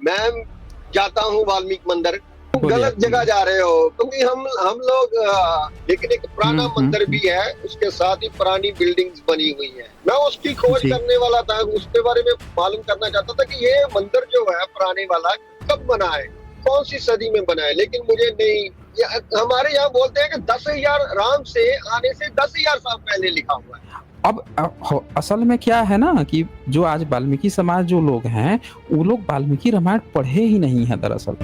मैं जाता हूँ वाल्मीकि मंदिर, बोलिए गलत आप, जगह बोलिए। जा रहे हो, क्योंकि हम लोग लेकिन एक पुराना मंदिर भी है, उसके साथ ही पुरानी बिल्डिंग्स बनी हुई है। मैं उसकी खोज जी। करने वाला था, उसके बारे में मालूम करना चाहता था कि ये मंदिर जो है पुराने वाला कब बना है, कौन सी सदी में बना है, लेकिन मुझे नहीं, हमारे यहाँ बोलते हैं कि 10,000 राम से आने से 10,000 साल पहले लिखा हुआ है। अब असल में क्या है ना कि जो आज वाल्मीकि समाज जो लोग हैं, वो लोग वाल्मीकि रामायण पढ़े ही नहीं हैं दरअसल।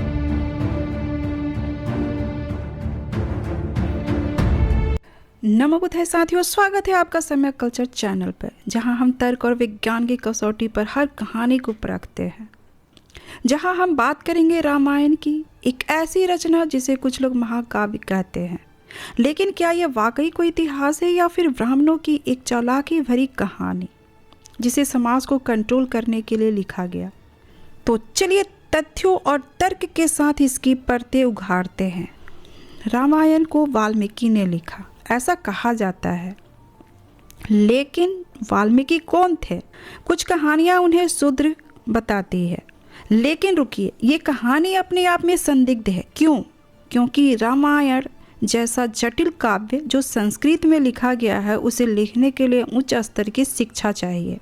नमो बुद्धाय साथियों, स्वागत है आपका समय कल्चर चैनल पर, जहां हम तर्क और विज्ञान की कसौटी पर हर कहानी को परखते हैं। जहां हम बात करेंगे रामायण की, एक ऐसी रचना जिसे कुछ लोग महाकाव्य कहते हैं। लेकिन क्या यह वाकई कोई इतिहास है या फिर ब्राह्मणों की एक चालाकी भरी कहानी जिसे समाज को कंट्रोल करने के लिए लिखा गया? तो चलिए तथ्यों और तर्क के साथ इसकी परतें उघाड़ते हैं। रामायण को वाल्मीकि ने लिखा, ऐसा कहा जाता है। लेकिन वाल्मीकि कौन थे? कुछ कहानियां उन्हें शूद्र बताती है, लेकिन रुकिए, ये कहानी अपने आप में संदिग्ध है। क्यों? क्योंकि रामायण जैसा जटिल काव्य जो संस्कृत में लिखा गया है, उसे लिखने के लिए उच्च स्तर की शिक्षा चाहिए,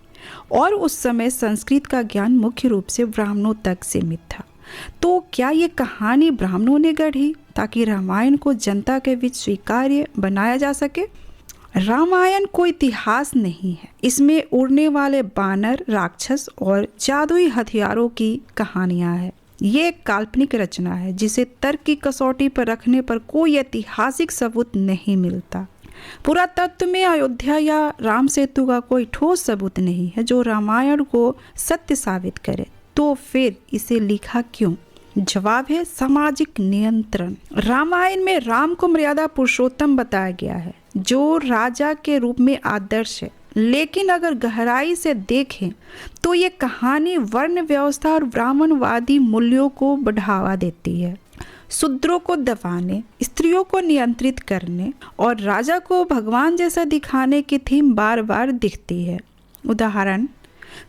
और उस समय संस्कृत का ज्ञान मुख्य रूप से ब्राह्मणों तक सीमित था। तो क्या ये कहानी ब्राह्मणों ने गढ़ी ताकि रामायण को जनता के बीच स्वीकार्य बनाया जा सके? रामायण कोई इतिहास नहीं है। इसमें उड़ने वाले बानर, राक्षस और जादुई हथियारों की कहानियां हैं। ये एक काल्पनिक रचना है जिसे तर्क की कसौटी पर रखने पर कोई ऐतिहासिक सबूत नहीं मिलता। पुरातत्व में अयोध्या या राम सेतु का कोई ठोस सबूत नहीं है जो रामायण को सत्य साबित करे। तो फिर इसे लिखा क्यों? जवाब है सामाजिक नियंत्रण। रामायण में राम को मर्यादा पुरुषोत्तम बताया गया है, जो राजा के रूप में आदर्श है। लेकिन अगर गहराई से देखें तो ये कहानी वर्ण व्यवस्था और ब्राह्मणवादी मूल्यों को बढ़ावा देती है। शूद्रों को दबाने, स्त्रियों को नियंत्रित करने और राजा को भगवान जैसा दिखाने की थीम बार बार दिखती है। उदाहरण,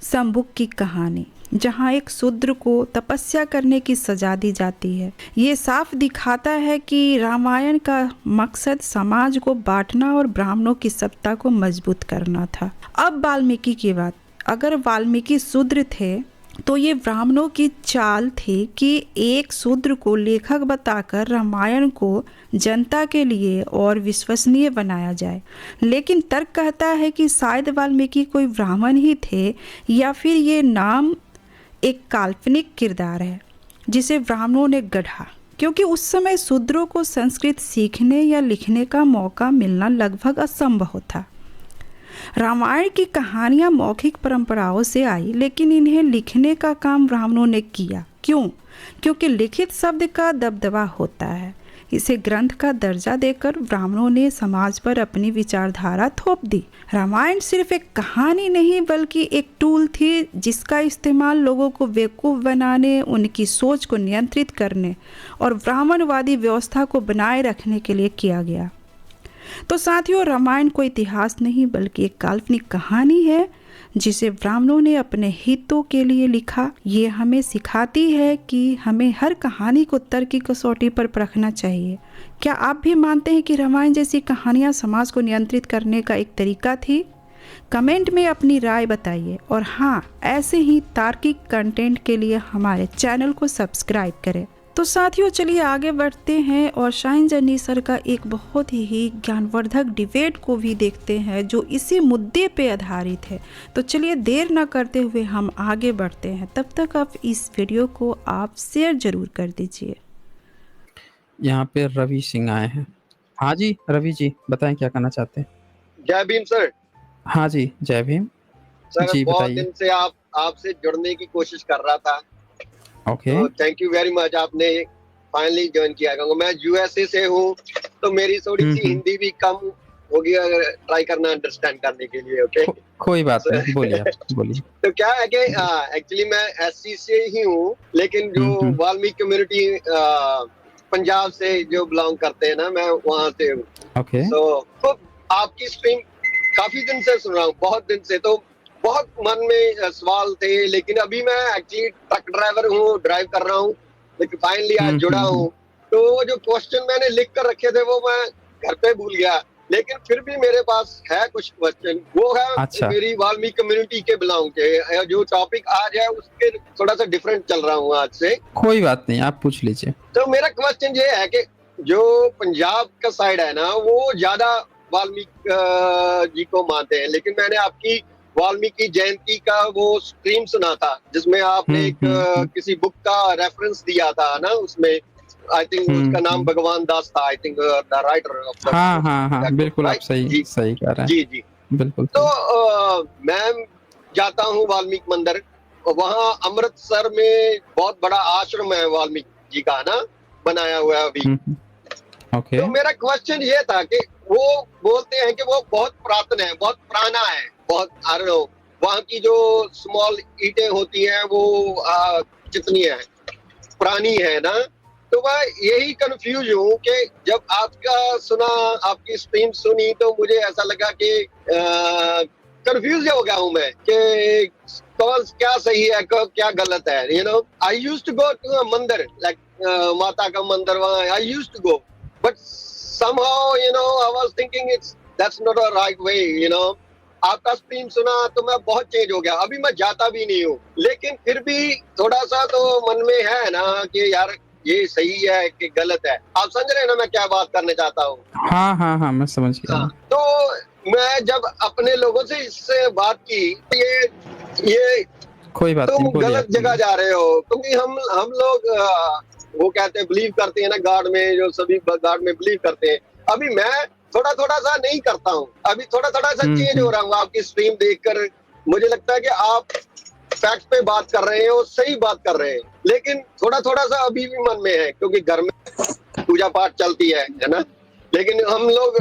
शंभुक की कहानी, जहाँ एक शूद्र को तपस्या करने की सजा दी जाती है। ये साफ दिखाता है कि रामायण का मकसद समाज को बांटना और ब्राह्मणों की सत्ता को मजबूत करना था। अब वाल्मीकि की बात, अगर वाल्मीकि शूद्र थे तो ये ब्राह्मणों की चाल थी कि एक शूद्र को लेखक बताकर रामायण को जनता के लिए और विश्वसनीय बनाया जाए। लेकिन तर्क कहता है कि शायद वाल्मीकि कोई ब्राह्मण ही थे, या फिर ये नाम एक काल्पनिक किरदार है जिसे ब्राह्मणों ने गढ़ा, क्योंकि उस समय शूद्रों को संस्कृत सीखने या लिखने का मौका मिलना लगभग असंभव था। रामायण की कहानियाँ मौखिक परंपराओं से आई, लेकिन इन्हें लिखने का काम ब्राह्मणों ने किया। क्यों? क्योंकि लिखित शब्द का दबदबा होता है। इसे ग्रंथ का दर्जा देकर ब्राह्मणों ने समाज पर अपनी विचारधारा थोप दी। रामायण सिर्फ एक कहानी नहीं बल्कि एक टूल थी जिसका इस्तेमाल लोगों को बेवकूफ़ बनाने, उनकी सोच को नियंत्रित करने और ब्राह्मणवादी व्यवस्था को बनाए रखने के लिए किया गया। तो साथियों, रामायण कोई इतिहास नहीं बल्कि एक काल्पनिक कहानी है जिसे ब्राह्मणों ने अपने हितों के लिए लिखा। ये हमें सिखाती है कि हमें हर कहानी को तर्क की कसौटी पर परखना चाहिए। क्या आप भी मानते हैं कि रामायण जैसी कहानियाँ समाज को नियंत्रित करने का एक तरीका थी? कमेंट में अपनी राय बताइए, और हाँ, ऐसे ही तार्किक कंटेंट के लिए हमारे चैनल को सब्सक्राइब करें। तो साथियों, चलिए आगे बढ़ते हैं और शाइन जर्नी सर का एक बहुत ही ज्ञानवर्धक डिबेट को भी देखते हैं जो इसी मुद्दे पे आधारित है। तो चलिए देर न करते हुए हम आगे बढ़ते हैं। तब तक आप इस वीडियो को आप शेयर जरूर कर दीजिए। यहाँ पे रवि सिंह आए हैं। हाँ जी, रवि जी बताएं क्या कहना चाहते हैं। जय भीम सर। हाँ जी, जय भीम सर, जी, बहुत बताइए। दिन से आपसे जुड़ने की कोशिश कर रहा था, ओके। तो थैंक यू वेरी मच, आपने फाइनली ज्वाइन किया। क्योंकि मैं यूएसए से हूँ, तो मेरी थोड़ी सी हिंदी भी कम होगी, अगर ट्राई करना अंडरस्टैंड करने के लिए। ओके, कोई बात नहीं, बोलिए आप, बोलिए। तो क्या है कि एक्चुअली मैं एससी से ही हूँ, लेकिन जो वाल्मीकि कम्युनिटी पंजाब से जो बिलोंग करते हैं ना, मैं वहाँ से हूँ। ओके। तो आपकी स्ट्रीम काफी दिन से सुन रहा हूँ, बहुत दिन से। तो बहुत मन में सवाल थे, लेकिन अभी मैं एक्चुअली ट्रक ड्राइवर हूँ, ड्राइव कर रहा हूँ, लेकिन फाइनली आज जुड़ा हूँ। तो वो जो क्वेश्चन मैंने लिख कर रखे थे वो मैं घर पे भूल गया, लेकिन फिर भी मेरे पास है कुछ क्वेश्चन। वो है अच्छा। मेरी वाल्मीकि कम्युनिटी के बिलोंग के, जो टॉपिक आज है उसके थोड़ा सा डिफरेंट चल रहा हूँ आज से। कोई बात नहीं, आप पूछ लीजिए। तो मेरा क्वेश्चन ये है कि जो पंजाब का साइड है ना, वो ज्यादा वाल्मीकि जी को मानते हैं, लेकिन मैंने आपकी वाल्मीकि जयंती का वो स्ट्रीम सुना था जिसमें आपने एक किसी बुक का रेफरेंस दिया था ना, उसमें आई थिंक उसका नाम भगवान दास था, I think the writer of हाँ हाँ हाँ, बिल्कुल आप सही सही कह रहे हैं। जी जी, बिल्कुल। तो मैं जाता हूँ वाल्मीकि मंदिर, वहाँ अमृतसर में बहुत बड़ा आश्रम है वाल्मीकि जी का ना, बनाया हुआ है अभी। ओके। तो मेरा क्वेश्चन ये था कि वो बोलते हैं कि वो बहुत पुरातन है, बहुत पुराना है, बहुत आई डोंट नो, वहाँ की जो स्मॉल ईंटें होती हैं वो कितनी है, पुरानी है ना। तो मैं यही कंफ्यूज हूँ कि जब आपका सुना, आपकी स्ट्रीम सुनी, तो मुझे ऐसा लगा कि कंफ्यूज हो गया हूँ मैं कि कौन क्या सही है क्या गलत है। You know, I used to go to a mandir, like माता का मंदिर, वहाँ I used to go, but somehow you know I was thinking that's not a right way, you know। आपका स्ट्रीम सुना तो मैं बहुत चेंज हो गया, अभी मैं जाता भी नहीं हूँ, लेकिन फिर भी थोड़ा सा तो मन में है ना कि यार ये सही है कि गलत है। आप समझ रहे हैं ना मैं क्या बात करने चाहता हूँ? हाँ हाँ हाँ, मैं समझ गया। हाँ, तो मैं जब अपने लोगों से इससे बात की, ये कोई बात तुम नहीं, बोलिए गलत आप। जगह जा रहे हो, क्योंकि हम लोग वो कहते हैं बिलीव करते हैं ना गॉड में, जो सभी गॉड में बिलीव करते हैं। अभी मैं थोड़ा थोड़ा सा नहीं करता हूँ, अभी थोड़ा थोड़ा सा चेंज हो रहा हूँ आपकी स्ट्रीम देखकर। मुझे लगता है कि आप फैक्ट पे बात कर रहे हैं और सही बात कर रहे हैं, लेकिन थोड़ा थोड़ा सा अभी भी मन में है, क्योंकि घर में पूजा पाठ चलती है ना। लेकिन हम लोग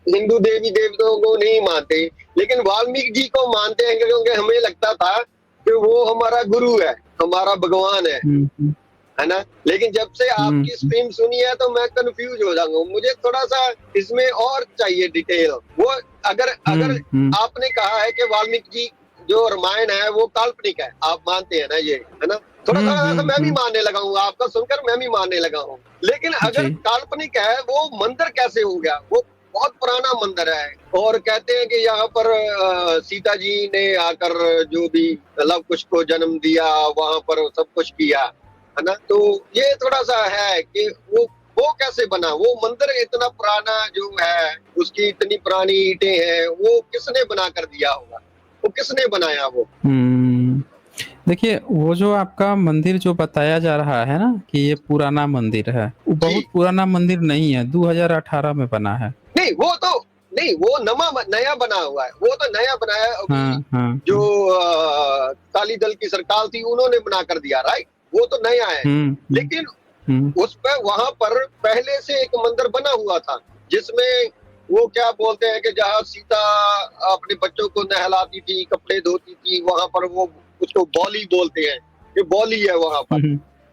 हिंदू देवी देवताओं को नहीं मानते, लेकिन वाल्मीकि जी को मानते हैं, क्योंकि हमें लगता था कि वो हमारा गुरु है, हमारा भगवान है ना। लेकिन जब से आपकी स्ट्रीम सुनी है तो मैं कंफ्यूज हो जाऊंगा, मुझे थोड़ा सा इसमें और चाहिए डिटेल। वो अगर आपने कहा है कि वाल्मीकि जी जो रामायण है वो काल्पनिक है, आप मानते हैं ना ये, है ना। थोड़ा थोड़ा मैं भी मानने लगा हूँ, आपका सुनकर मैं भी मानने लगा हूँ। लेकिन अगर काल्पनिक है, वो मंदिर कैसे हो गया? वो बहुत पुराना मंदिर है, और कहते हैं कि यहाँ पर सीता जी ने आकर जो भी लव कुश को जन्म दिया, वहां पर सब कुछ किया, है ना। तो ये थोड़ा सा है कि वो कैसे बना, वो मंदिर इतना पुराना जो है, उसकी इतनी पुरानी ईंटें हैं, वो किसने बना कर दिया होगा, वो किसने बनाया वो? देखिए, वो जो आपका मंदिर जो बताया जा रहा है ना कि ये पुराना मंदिर है, वो बहुत पुराना मंदिर नहीं है, 2018 में बना है। नहीं, वो तो नहीं, वो नया बना हुआ है, वो तो नया बनाया है अभी। जो अकाली दल की सरकार थी उन्होंने बना कर दिया, राइट, वो तो नया है। लेकिन उस पर वहां पर पहले से एक मंदिर बना हुआ था, जिसमें वो क्या बोलते हैं कि जहाँ सीता अपने बच्चों को नहलाती थी, कपड़े धोती थी, वहां पर वो उसको बौली बोलते हैं, ये बौली है वहां पर,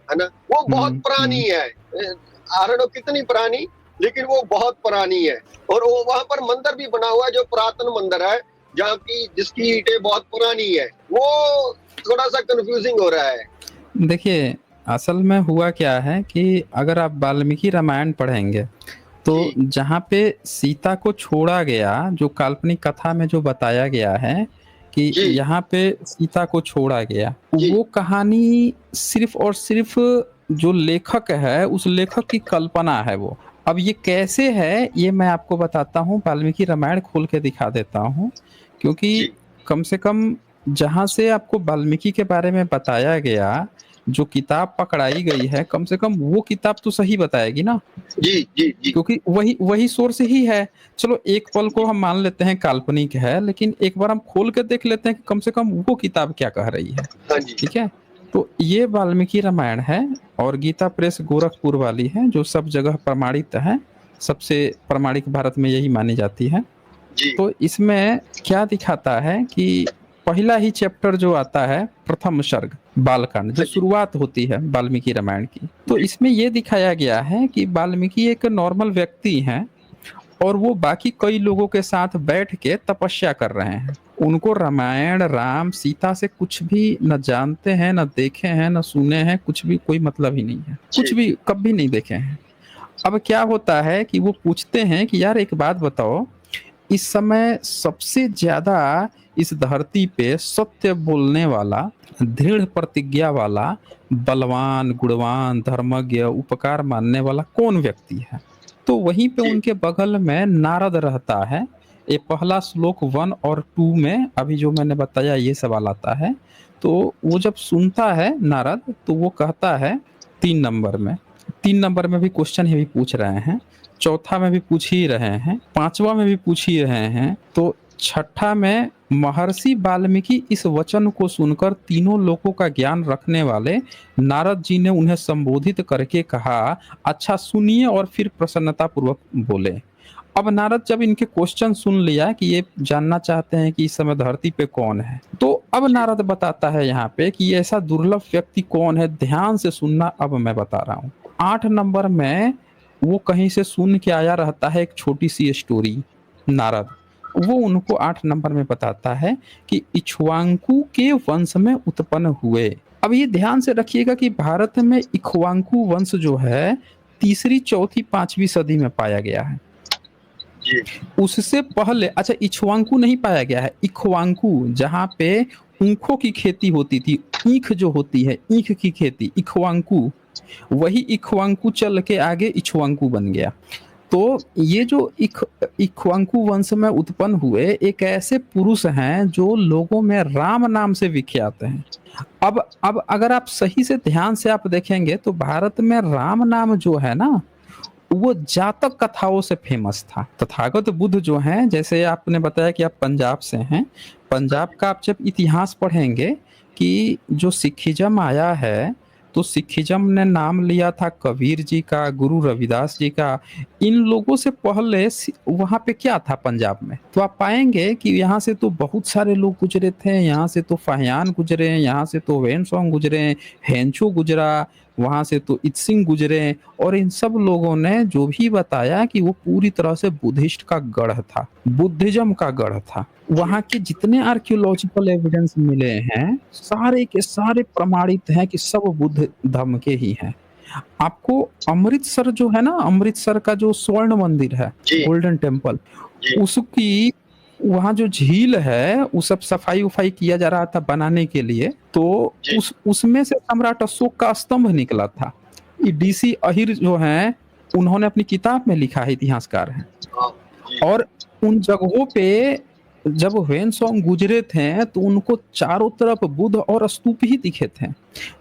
है ना। वो बहुत पुरानी है, आई डोंट नो कितनी पुरानी, लेकिन वो बहुत पुरानी है। और वो वहां पर मंदिर भी बना हुआ है जो पुरातन मंदिर है, जहाँ की जिसकी ईंटें बहुत पुरानी है। वो थोड़ा सा कंफ्यूजिंग हो रहा है। देखिए, असल में हुआ क्या है कि अगर आप वाल्मीकि रामायण पढ़ेंगे तो जहाँ पे सीता को छोड़ा गया, जो काल्पनिक कथा में जो बताया गया है कि यहाँ पे सीता को छोड़ा गया, वो कहानी सिर्फ और सिर्फ जो लेखक है उस लेखक की कल्पना है वो। अब ये कैसे है ये मैं आपको बताता हूँ, वाल्मीकि रामायण खोल के दिखा देता हूँ, क्योंकि कम से कम जहाँ से आपको वाल्मीकि के बारे में बताया गया, जो किताब पकड़ाई गई है, कम से कम वो किताब तो सही बताएगी ना। जी जी जी, क्योंकि वही सोर्स ही है। चलो एक पल को हम मान लेते हैं काल्पनिक है, लेकिन एक बार हम खोल के देख लेते हैं कि कम से कम वो किताब क्या कह रही है। ठीक है, तो ये वाल्मीकि रामायण है और गीता प्रेस गोरखपुर वाली है, जो सब जगह प्रमाणित है, सबसे प्रमाणिक भारत में यही मानी जाती है। तो इसमें क्या दिखाता है कि पहला ही चैप्टर जो आता है, प्रथम सर्ग बालकांड, जो शुरुआत होती है वाल्मीकि रामायण की, तो इसमें ये दिखाया गया है कि वाल्मीकि एक नॉर्मल व्यक्ति हैं और वो बाकी कई लोगों के साथ बैठ के तपस्या कर रहे हैं। उनको रामायण, राम, सीता से कुछ भी न जानते हैं, न देखे हैं, न सुने हैं, कुछ भी कोई मतलब ही नहीं है। कुछ जी। भी कभी नहीं देखे हैं। अब क्या होता है कि वो पूछते हैं कि यार एक बात बताओ, इस समय सबसे ज़्यादा इस धरती पे सत्य बोलने वाला, दृढ़ प्रतिज्ञा वाला, बलवान, गुणवान, धर्मज्ञ, उपकार मानने वाला कौन व्यक्ति है? तो वहीं पे जी। उनके बगल में नारद रहता है। ये पहला श्लोक 1 और 2 में अभी जो मैंने बताया ये सवाल आता है। तो वो जब सुनता है नारद तो वो कहता है 3 नंबर में, 3 नंबर में भी क्वेश्चन ही पूछ रहे हैं, चौथा में भी पूछ ही रहे हैं, 5वां में भी पूछ ही रहे हैं, तो छठा में महर्षि वाल्मीकि इस वचन को सुनकर तीनों लोकों का ज्ञान रखने वाले नारद जी ने उन्हें संबोधित करके कहा, अच्छा सुनिए, और फिर प्रसन्नता पूर्वक बोले। अब नारद जब इनके क्वेश्चन सुन लिया कि ये जानना चाहते हैं कि इस समय धरती पे कौन है, तो अब नारद बताता है यहाँ पे कि ऐसा दुर्लभ व्यक्ति कौन है, ध्यान से सुनना, अब मैं बता रहा हूँ। 8 नंबर में वो कहीं से सुन के आया रहता है एक छोटी सी स्टोरी, नारद वो उनको 8 नंबर में बताता है कि इक्ष्वाकु के वंश में उत्पन्न हुए। अब ये ध्यान से रखिएगा कि भारत में इक्ष्वाकु वंश जो है तीसरी, चौथी, 5वीं सदी में पाया गया है। जी। उससे पहले, अच्छा इक्ष्वाकु नहीं पाया गया है, इक्ष्वाकु जहाँ पे ऊखों की खेती होती थी, ईख जो होती है, ईख की खेती, इक्ष्वाकु, वही इक्ष्वाकु चल के आगे इक्ष्वाकु बन गया। तो ये जो इक्ष्वाकु वंश में उत्पन्न हुए एक ऐसे पुरुष हैं जो लोगों में राम नाम से विख्यात हैं। अब अगर आप सही से ध्यान से आप देखेंगे तो भारत में राम नाम जो है ना, वो जातक कथाओं से फेमस था। तथागत बुद्ध जो हैं, जैसे आपने बताया कि आप पंजाब से हैं, पंजाब का आप जब इतिहास पढ़ेंगे कि जो सिखिज्म आया है, तो सिखिज्म ने नाम लिया था कबीर जी का, गुरु रविदास जी का। इन लोगों से पहले वहाँ पे क्या था पंजाब में, तो आप पाएंगे कि यहाँ से तो बहुत सारे लोग गुजरे थे, यहाँ से तो फाहियान गुजरे, यहाँ से तो वेनसोंग गुजरे, हेंचो गुजरा, वहां से तो इत्सिंग गुजरे, और इन सब लोगों ने जो भी बताया कि वो पूरी तरह से बुद्धिस्ट का गढ़ था, बुद्धिज्म का गढ़ था। वहाँ के जितने आर्कियोलॉजिकल एविडेंस मिले हैं सारे के सारे प्रमाणित हैं कि सब बुद्ध धर्म के ही हैं। आपको अमृतसर जो है ना, अमृतसर का जो स्वर्ण मंदिर है, जी। गोल्डन टेम्पल, जी। उसकी वहाँ जो झील है वो सब सफाई उफाई किया जा रहा था बनाने के लिए, तो जी। उसमें से सम्राट अशोक का स्तंभ निकला था। ये डीसी अहिर जो हैं उन्होंने अपनी किताब में लिखा है, इतिहासकार हैं। हाँ। जी। और उन जगहों पे जब वेनसोंग गुजरे थे तो उनको चारों तरफ बुद्ध और स्तूप ही दिखे थे।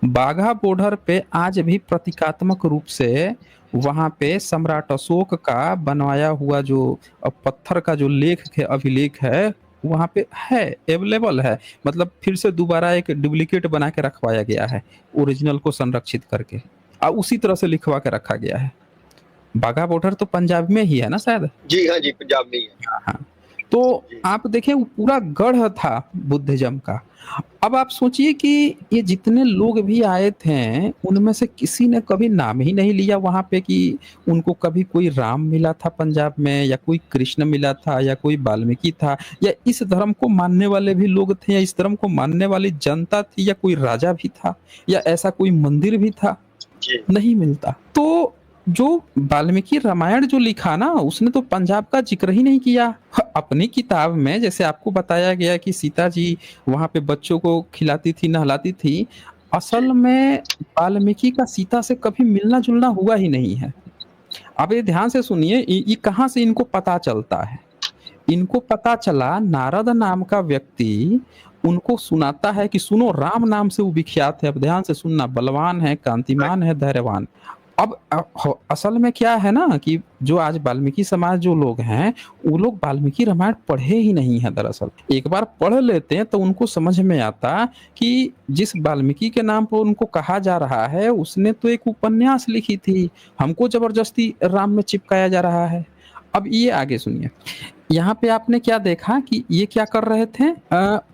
बाघा बॉर्डर पे आज भी प्रतीकात्मक रूप से वहां पे सम्राट अशोक का बनवाया हुआ जो पत्थर का जो लेख है, अभिलेख है, वहां पे है, अवेलेबल है। मतलब फिर से दोबारा एक डुप्लीकेट बना के रखवाया गया है, ओरिजिनल को संरक्षित करके, और उसी तरह से लिखवा के रखा गया है। बाघा बॉर्डर तो पंजाब में ही है ना शायद। जी हाँ जी, पंजाब में ही है। हाँ, तो आप देखें वो पूरा गढ़ था बुद्धिज्म का। अब आप सोचिए कि ये जितने लोग भी आए थे उनमें से किसी ने कभी नाम ही नहीं लिया वहां पे कि उनको कभी कोई राम मिला था पंजाब में, या कोई कृष्ण मिला था, या कोई वाल्मीकि था, या इस धर्म को मानने वाले भी लोग थे, या इस धर्म को मानने वाली जनता थी, या कोई राजा भी था, या ऐसा कोई मंदिर भी था, जी। नहीं मिलता। तो जो वाल्मीकि रामायण जो लिखा ना, उसने तो पंजाब का जिक्र ही नहीं किया अपनी किताब में। जैसे आपको बताया गया कि सीता जी वहां पे बच्चों को खिलाती थी, नहलाती थी, असल में वाल्मीकि का सीता से कभी मिलना जुलना हुआ ही नहीं है। अब ये ध्यान से सुनिए, ये कहाँ से इनको पता चलता है। इनको पता चला, नारद नाम का व्यक्ति उनको सुनाता है कि सुनो, राम नाम से वो विख्यात है। अब ध्यान से सुनना, बलवान है, कांतिमान है, धैर्यवान। अब असल में क्या है ना कि जो आज वाल्मीकि समाज जो लोग हैं, वो लोग वाल्मीकि रामायण पढ़े ही नहीं है। दरअसल एक बार पढ़ लेते हैं तो उनको समझ में आता कि जिस वाल्मीकि के नाम पर उनको कहा जा रहा है, उसने तो एक उपन्यास लिखी थी, हमको जबरदस्ती राम में चिपकाया जा रहा है। अब ये आगे सुनिए, यहाँ पे आपने क्या देखा कि ये क्या कर रहे थे,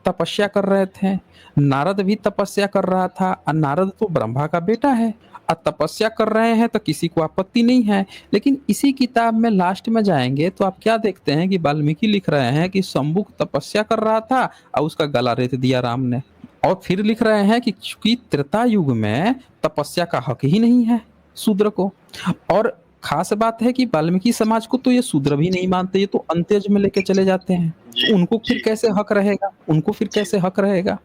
तपस्या कर रहे थे। नारद भी तपस्या कर रहा था, और नारद तो ब्रह्मा का बेटा है, और तपस्या कर रहे हैं तो किसी को आपत्ति नहीं है। लेकिन इसी किताब में लास्ट में जाएंगे तो आप क्या देखते हैं कि वाल्मीकि लिख रहे हैं कि शंभुक तपस्या कर रहा था और उसका गला रेत दिया राम ने। और फिर लिख रहे हैं कि चूंकि त्रेता युग में तपस्या का हक ही नहीं है शूद्र को। और खास बात है कि वाल्मीकि समाज को तो ये शूद्र भी नहीं मानते, ये तो अंत्यज में लेके चले जाते हैं। जी, उनको फिर जी, कैसे हक रहेगा, उनको फिर जी, कैसे हक रहेगा।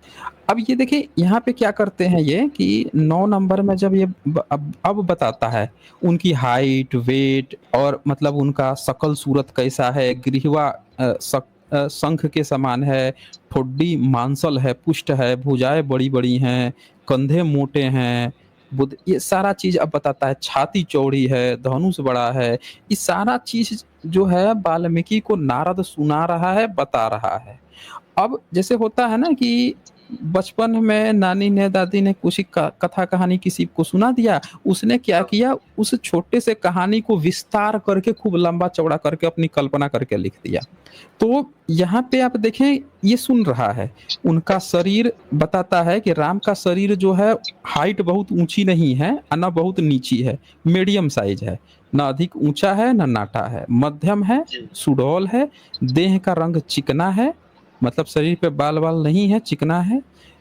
अब ये देखिए यहाँ पे क्या करते हैं ये कि 9 नंबर में जब ये अब बताता है उनकी हाइट वेट और मतलब उनका शकल सूरत कैसा है, ग्रीवा शंख के समान है, ठोड्डी मांसल है, पुष्ट है, भुजाएं बड़ी बड़ी हैं, कंधे मोटे हैं, बुध ये सारा चीज अब बताता है, छाती चौड़ी है, धनुष बड़ा है। ये सारा चीज जो है वाल्मीकि को नारद सुना रहा है, बता रहा है। अब जैसे होता है ना कि बचपन में नानी ने दादी ने कुछ कथा कहानी किसी को सुना दिया, उसने क्या हाँ, किया, उस छोटे से कहानी को विस्तार करके खूब लंबा चौड़ा करके अपनी कल्पना करके लिख दिया। तो यहाँ पे आप देखें ये सुन रहा है, उनका शरीर बताता है कि राम का शरीर जो है हाइट बहुत ऊंची नहीं है और न बहुत नीची है, मीडियम साइज है, न अधिक ऊंचा है न नाटा है, मध्यम है, जी, सुडौल है, देह का रंग चिकना है, मतलब शरीर पे बाल बाल नहीं है, चिकना है,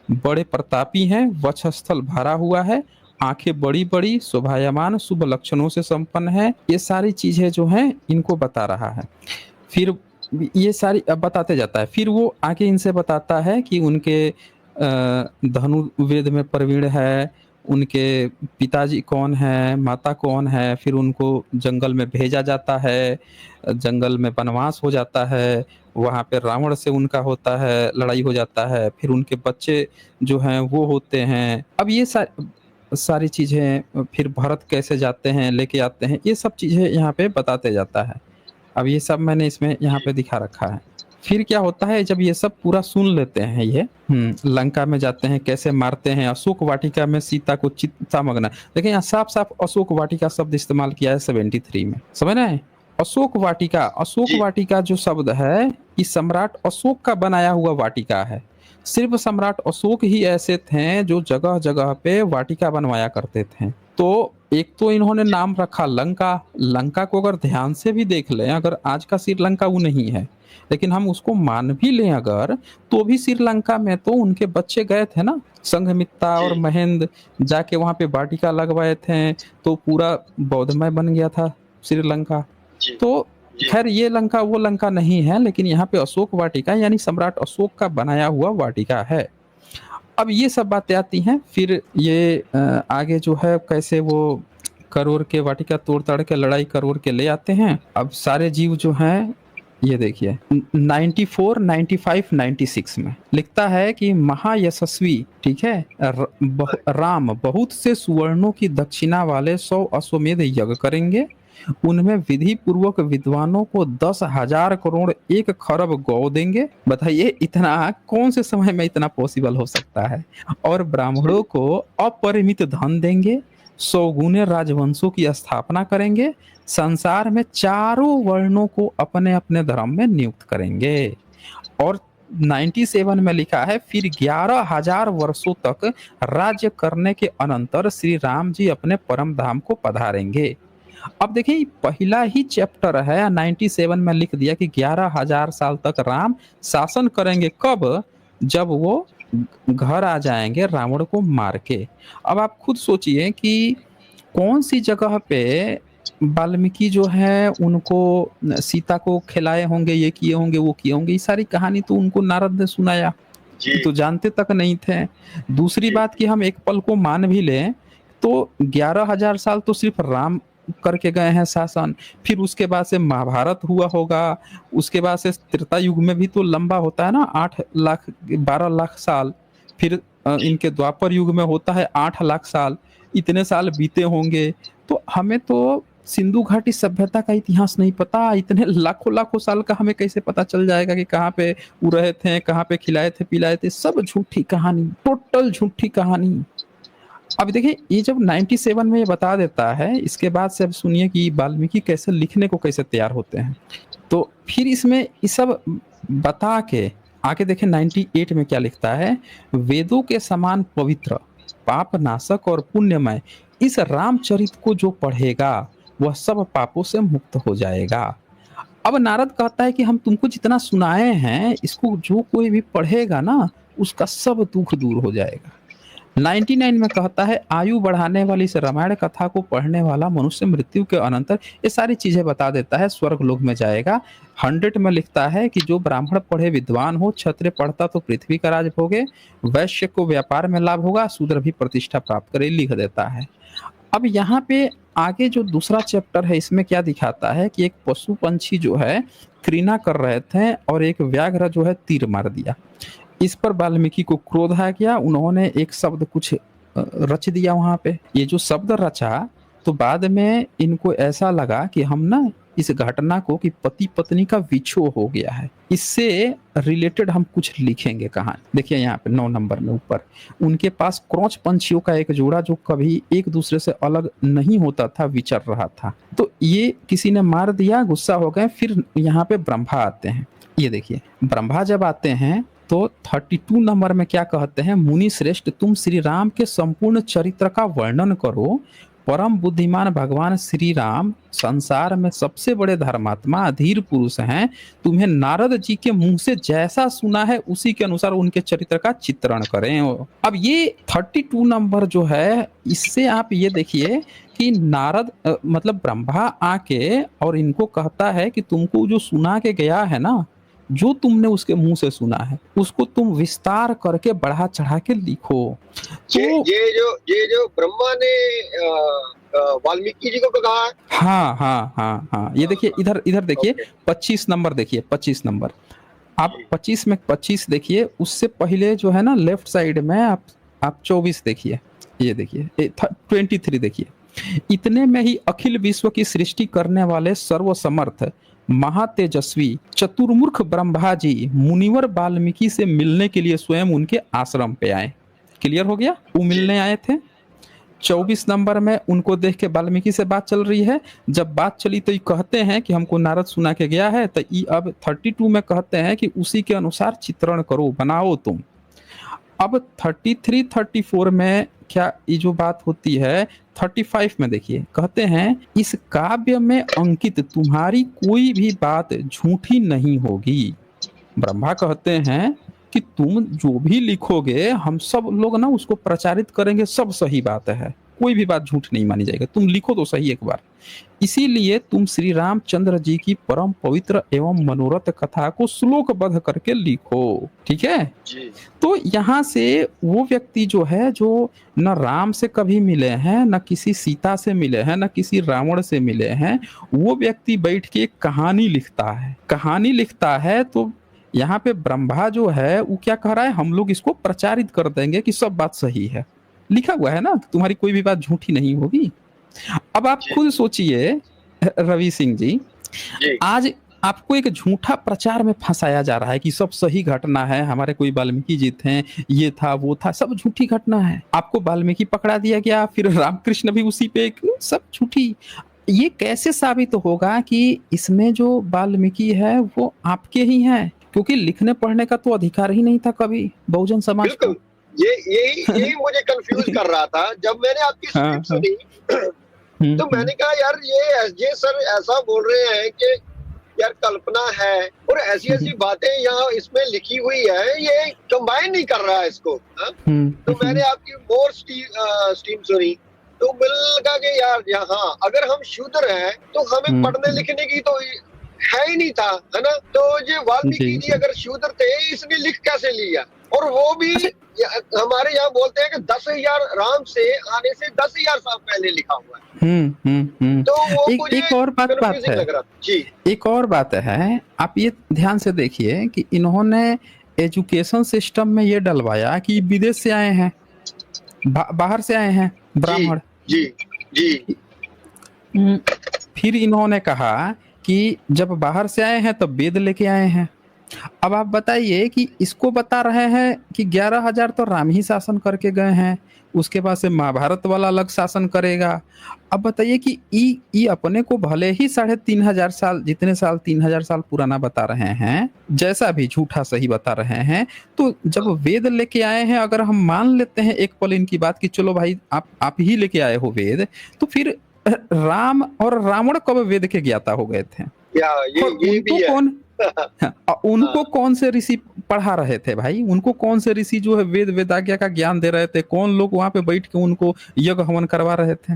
बड़े प्रतापी हैं, वक्षस्थल भरा हुआ है, आंखें बड़ी बड़ी, शोभायमान, शुभ लक्षणों से संपन्न है। ये सारी चीजें जो हैं इनको बता रहा है। फिर ये सारी अब बताते जाता है, फिर वो आगे इनसे बताता है कि उनके धनुर्वेद में प्रवीण है, उनके पिताजी कौन है, माता कौन है, फिर उनको जंगल में भेजा जाता है, जंगल में वनवास हो जाता है, वहाँ पे रावण से उनका होता है, लड़ाई हो जाता है, फिर उनके बच्चे जो हैं वो होते हैं। अब ये सारी चीज़ें, फिर भरत कैसे जाते हैं, लेके आते हैं, ये सब चीज़ें यहाँ पे बताते जाता है। अब ये सब मैंने इसमें यहाँ जी, पे दिखा रखा है। फिर क्या होता है जब ये सब पूरा सुन लेते हैं ये, लंका में जाते हैं, कैसे मारते हैं, अशोक वाटिका में सीता को चितामग्न। देखिए यहाँ साफ साफ अशोक वाटिका शब्द इस्तेमाल किया है 73 में, समझ रहे हैं। अशोक वाटिका, अशोक जी, वाटिका जो शब्द है ये सम्राट अशोक का बनाया हुआ वाटिका है। सिर्फ सम्राट अशोक ही ऐसे थे जो जगह जगह पे वाटिका बनवाया करते थे। तो एक तो इन्होंने नाम रखा लंका। लंका को अगर ध्यान से भी देख लें, अगर आज का श्रीलंका वो नहीं है, लेकिन हम उसको मान भी लें अगर, तो भी श्रीलंका में तो उनके बच्चे गए थे ना, संघमित्रा और जी, महेंद्र जाके वहां पे वाटिका लगवाए थे, तो पूरा बौद्धमय बन गया था श्रीलंका। जी, तो जी, खैर ये लंका वो लंका नहीं है, लेकिन यहाँ पे अशोक वाटिका यानी सम्राट अशोक का बनाया हुआ वाटिका है। अब ये सब बातें आती हैं, फिर ये आगे जो है कैसे वो करोर के वाटिका तोड़ ताड़ के लड़ाई करोर के ले आते हैं। अब सारे जीव जो हैं, ये देखिए 94, 95, 96 में लिखता है कि महायशस्वी, ठीक है, राम बहुत से सुवर्णों की दक्षिणा वाले 100 अश्वमेध यज्ञ करेंगे, उनमें विधि पूर्वक विद्वानों को 10,000 करोड़ 1 खरब गौ देंगे। बताइए इतना कौन से समय में इतना पॉसिबल हो सकता है। और ब्राह्मणों को अपरिमित धन देंगे, 100 गुने राजवंशों की स्थापना करेंगे, संसार में चारों वर्णों को अपने अपने धर्म में नियुक्त करेंगे। और 97 में लिखा है फिर 11,000 वर्षों तक राज्य करने के अनंतर श्री राम जी अपने परम धाम को पधारेंगे। अब देखिए पहला ही चैप्टर है, 97 में लिख दिया कि 11,000 साल तक राम शासन करेंगे। कब? जब वो घर आ जाएंगे रावण को मार के। अब आप खुद सोचिए कि कौन सी जगह पे वाल्मीकि जो है उनको सीता को खिलाए होंगे, ये किए होंगे, वो किए होंगे। ये सारी कहानी तो उनको नारद ने सुनाया, जी, तो जानते तक नहीं थे। दूसरी जी, बात कि हम एक पल को मान भी लें तो 11,000 साल तो सिर्फ राम करके गए हैं शासन, फिर उसके बाद से महाभारत हुआ होगा, उसके बाद से त्रेता युग में भी तो लंबा होता है ना, 8 लाख 12 लाख साल, फिर जी, इनके द्वापर युग में होता है 8 लाख साल, इतने साल बीते होंगे। तो हमें तो सिंधु घाटी सभ्यता का इतिहास नहीं पता, इतने लाखों लाखों साल का हमें कैसे पता चल जाएगा कि कहाँ पे वो रहे थे, कहाँ पे खिलाए थे पिलाए थे। सब झूठी कहानी, टोटल झूठी कहानी। अब देखिए ये जब 97 में ये बता देता है, इसके बाद से अब सुनिए कि वाल्मीकि कैसे लिखने को कैसे तैयार होते हैं। तो फिर इसमें ये सब बता के आगे देखें 98 में क्या लिखता है, वेदों के समान पवित्र, पाप नाशक और पुण्यमय इस रामचरित को जो पढ़ेगा वह सब पापों से मुक्त हो जाएगा। अब नारद कहता है कि हम तुमको जितना सुनाए हैं इसको जो कोई भी पढ़ेगा ना उसका सब दुख दूर हो जाएगा। 99 में कहता है आयु बढ़ाने वाली इस रामायण कथा को पढ़ने वाला मनुष्य मृत्यु के अनंतर ये सारी चीजें बता देता है, स्वर्ग लोक में जाएगा। 100 में लिखता है कि जो ब्राह्मण पढ़े विद्वान हो, क्षत्रिय पढ़ता तो पृथ्वी का राज भोगे, वैश्य को व्यापार में लाभ होगा, शूद्र भी प्रतिष्ठा प्राप्त करे, लिख देता है। अब यहाँ पे आगे जो दूसरा चैप्टर है इसमें क्या दिखाता है कि एक पशु पंछी जो है क्रीड़ा कर रहे थे और एक व्याघ्र जो है तीर मार दिया। इस पर वाल्मीकि को क्रोध आ गया, उन्होंने एक शब्द कुछ रच दिया वहां पे। ये जो शब्द रचा तो बाद में इनको ऐसा लगा कि हम ना इस घटना को कि पति पत्नी का विछोह हो गया है, इससे रिलेटेड हम कुछ लिखेंगे कहानी। देखिए यहाँ पे 9 नंबर में ऊपर उनके पास क्रॉच पंछियों का एक जोड़ा जो कभी एक दूसरे से अलग नहीं होता था विचर रहा था, तो ये किसी ने मार दिया, गुस्सा हो गए। फिर यहाँ पे ब्रह्मा आते हैं। ये देखिए ब्रह्मा जब आते हैं तो 32 नंबर में क्या कहते हैं, मुनि श्रेष्ठ तुम श्री राम के संपूर्ण चरित्र का वर्णन करो। परम बुद्धिमान भगवान श्री राम संसार में सबसे बड़े धर्मात्मा अधीर पुरुष हैं। तुम्हें नारद जी के मुंह से जैसा सुना है उसी के अनुसार उनके चरित्र का चित्रण करें। अब ये 32 नंबर जो है इससे आप ये देखिए कि नारद मतलब ब्रह्मा आके और इनको कहता है कि तुमको जो सुना के गया है ना, जो तुमने उसके मुंह से सुना है उसको तुम विस्तार करके बढ़ा चढ़ा के लिखो। तो ये जो ब्रह्मा ने वाल्मीकि जी को कहा है। हाँ, ये देखिए इधर देखिए 25 नंबर, देखिए 25 नंबर आप 25 में 25 देखिए, उससे पहले जो है ना लेफ्ट साइड में आप 24 देखिए, ये देखिए 23 देखिए। इतने में ही अखिल विश्व की सृष्टि करने वाले सर्वसमर्थ महातेजस्वी चतुर्मुख ब्रह्मा जी मुनिवर वाल्मीकि से मिलने के लिए स्वयं उनके आश्रम पे आए। क्लियर हो गया, वो मिलने आए थे। 24 नंबर में उनको देख के वाल्मीकि से बात चल रही है। जब बात चली तो ये कहते हैं कि हमको नारद सुना के गया है, तो ये अब 32 में कहते हैं कि उसी के अनुसार चित्रण करो, बनाओ तुम। अब 33 34 में क्या ये जो बात होती है, 35 में देखिए कहते हैं इस काव्य में अंकित तुम्हारी कोई भी बात झूठी नहीं होगी। ब्रह्मा कहते हैं कि तुम जो भी लिखोगे हम सब लोग ना उसको प्रचारित करेंगे, सब सही बात है, कोई भी बात झूठ नहीं मानी जाएगी, तुम लिखो तो सही एक बार। इसीलिए तुम श्री रामचंद्र जी की परम पवित्र एवं मनोरथ कथा को श्लोकबद्ध करके लिखो, ठीक है जी। तो यहाँ से वो व्यक्ति जो है जो न राम से कभी मिले हैं, न किसी सीता से मिले हैं, न किसी रावण से मिले हैं, वो व्यक्ति बैठ के एक कहानी लिखता है। तो यहाँ पे ब्रह्मा जो है वो क्या कह रहा है, हम लोग इसको प्रचारित कर देंगे कि सब बात सही है, लिखा हुआ है ना, तुम्हारी कोई भी बात झूठी नहीं होगी। अब आप खुद सोचिए रवि सिंह जी, आज आपको एक झूठा प्रचार में फंसाया जा रहा है कि सब सही घटना है, हमारे कोई वाल्मीकि जी थे, ये था वो था, सब झूठी घटना है। आपको वाल्मीकि पकड़ा दिया गया, फिर रामकृष्ण भी उसी पे, सब झूठी। ये कैसे साबित होगा कि इसमें जो वाल्मीकि है वो आपके ही हैं, क्योंकि लिखने पढ़ने का तो अधिकार ही नहीं था कभी बहुजन समाज को। यही मुझे कंफ्यूज कर रहा था जब मैंने आपकी स्क्रिप्ट सुनी। तो मैंने कहा यार ये सर ऐसा बोल रहे हैं कि यार कल्पना है और ऐसी ऐसी बातें यहाँ इसमें लिखी हुई है, ये कंबाइन नहीं कर रहा है इसको। तो मैंने आपकी मोर स्ट्रीम सुनी तो मिल लगा कि यार यहाँ अगर हम शूद्र हैं तो हमें पढ़ने लिखने की तो है ही नहीं था, है ना। तो ये वाल्मीकि जी अगर शूद्र थे इसने लिख कैसे लिया, और वो भी हमारे यहाँ बोलते हैं कि 10,000 राम से आने से 10,000 साल पहले लिखा हुआ है। तो वो एक और बात है जी, एक और बात है, आप ये ध्यान से देखिए कि इन्होंने एजुकेशन सिस्टम में ये डलवाया कि विदेश से आए हैं, बाहर से आए हैं ब्राह्मण। जी। फिर इन्होंने कहा कि जब बाहर से आए हैं तब वेद लेके आए हैं, अब आप बताइए कि इसको बता रहे हैं कि 11,000 तो राम ही शासन करके गए हैं, उसके बाद से महाभारत वाला अलग शासन करेगा। अब बताइए कि ई अपने को भले ही 3,500 साल, जितने साल 3,000 साल पुराना बता रहे हैं, जैसा भी झूठा सही बता रहे हैं, तो जब वेद लेके आए हैं, अगर हम मान लेते हैं एक पल इनकी बात कि चलो भाई आप ही लेके आए हो वेद, तो फिर राम और रावण कब वेद के ज्ञाता हो गए थे? या और ये भी उनको है। कौन उनको कौन से ऋषि पढ़ा रहे थे भाई? उनको कौन से ऋषि जो है वेद वेदाज्ञा का ज्ञान दे रहे थे? कौन लोग वहां पे बैठ के उनको यज्ञ हवन करवा रहे थे?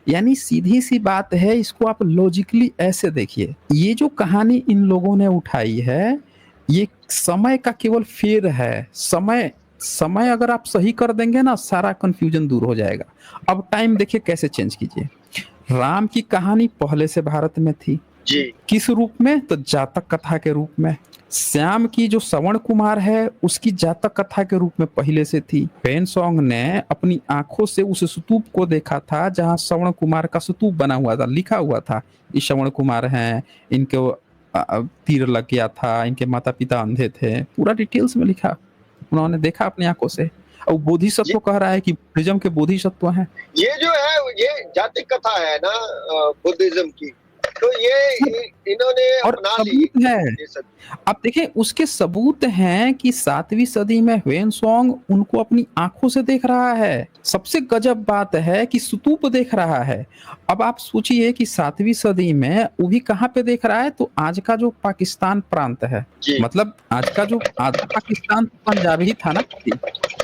यानी सीधी सी बात है, इसको आप लॉजिकली ऐसे देखिए, ये जो कहानी इन लोगों ने उठाई है, ये समय का केवल फेर है। समय समय अगर आप सही कर देंगे ना, सारा कंफ्यूजन दूर हो जाएगा। अब टाइम देखिए कैसे चेंज कीजिए। राम की कहानी पहले से भारत में थी, जी किस रूप में? तो जातक कथा के रूप में। श्याम की जो श्रवण कुमार है, उसकी जातक कथा के रूप में पहले से थी। पेन सॉन्ग ने अपनी आंखों से उस स्तूप को देखा था जहां श्रवण कुमार का स्तूप बना हुआ था, लिखा हुआ था ये श्रवण कुमार हैं, इनके तीर लग गया था, इनके माता पिता अंधे थे, पूरा डिटेल्स में लिखा, उन्होंने देखा अपनी आंखों से। और बोधिसत्व कह रहा है कि बुद्धिज्म के बोधिसत्व हैं। ये जो है ये जाति कथा है ना बुद्धिज्म की, तो ये इन्होंने और अपना ली सबूत है, ये सब। आप देखें उसके सबूत हैं कि 7वीं सदी में ह्वेनसांग उनको अपनी आंखों से देख रहा है। सबसे गजब बात है कि स्तूप देख रहा है। अब आप सोचिए कि 7वीं सदी में वो भी कहाँ पे देख रहा है? तो आज का जो पाकिस्तान प्रांत है, जी मतलब आज का जो आधा पाकिस्तान पंजाब ही था ना,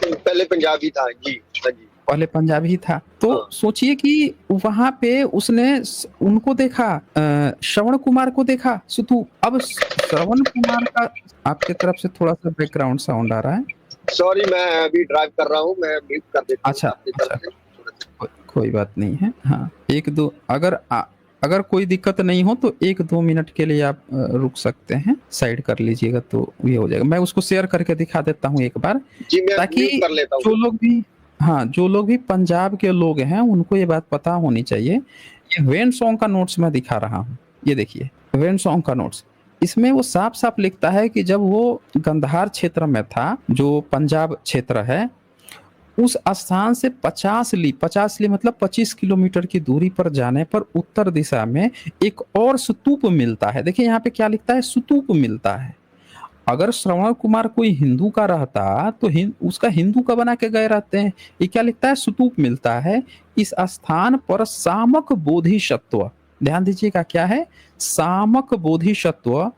पहले पंजाबी था जी। हाँ जी पहले पंजाबी ही था। तो हाँ। सोचिए कि वहां पे उसने उनको देखा, श्रवण कुमार को देखा स्तूप। अब श्रवण कुमार का आपके तरफ से थोड़ा सा बैकग्राउंड साउंड आ रहा है। सॉरी मैं अभी ड्राइव कर रहा हूँ, मैं म्यूट कर देता हूँ अच्छा अपनी तरफ से। कोई बात नहीं है। हाँ, एक दो अगर कोई दिक्कत नहीं हो तो 1-2 मिनट के लिए आप रुक सकते हैं, साइड कर लीजिएगा तो ये हो जाएगा। मैं उसको शेयर करके दिखा देता हूँ एक बार, जी मैं ताकि म्यूट कर लेता जो हूँ। लोग भी जो लोग भी पंजाब के लोग हैं उनको ये बात पता होनी चाहिए। ये ह्वेनसांग का नोट्स मैं दिखा रहा हूँ, ये देखिए ह्वेनसांग का नोट्स। इसमें वो साफ साफ लिखता है कि जब वो गंधार क्षेत्र में था, जो पंजाब क्षेत्र है, उस स्थान से 50 ली मतलब 25 किलोमीटर की दूरी पर जाने पर उत्तर दिशा में एक और स्तूप मिलता है। देखिए यहाँ पे क्या लिखता है, स्तूप मिलता है। अगर श्रवण कुमार कोई हिंदू का रहता तो उसका हिंदू का बना के गए रहते हैं। ये क्या लिखता है, स्तूप मिलता है। इस स्थान पर सामक बोधिसत्व, ध्यान दीजिएगा क्या है, सामक बोधिसत्व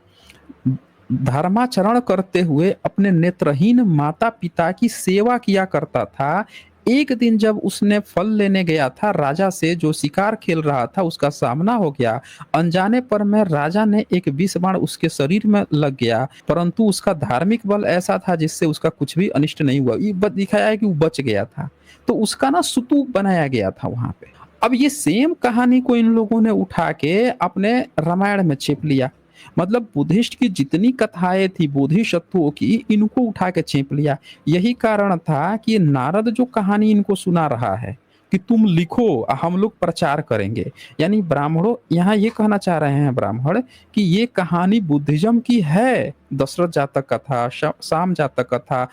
धर्माचरण करते हुए अपने नेत्रहीन माता पिता की सेवा किया करता था। एक दिन जब उसने फल लेने गया था राजा से, जो शिकार खेल रहा था, उसका सामना हो गया। अनजाने पर में राजा ने एक विष बाण उसके शरीर में लग गया, परंतु उसका धार्मिक बल ऐसा था जिससे उसका कुछ भी अनिष्ट नहीं हुआ। ये दिखाया है कि वो बच गया था, तो उसका ना स्तूप बनाया गया था वहां पे। अब ये सेम कहानी को इन लोगों ने उठा के अपने रामायण में छेप लिया। मतलब बुद्धिस्ट की जितनी कथाएं थी बोधिसत्वों की, इनको उठा के छेप लिया। यही कारण था कि नारद जो कहानी इनको सुना रहा है कि तुम लिखो, हम लोग प्रचार करेंगे। यानी ब्राह्मणों, यहाँ ये कहना चाह रहे हैं ब्राह्मण कि ये कहानी बुद्धिज्म की है। दशरथ जातक कथा, शाम जातक कथा,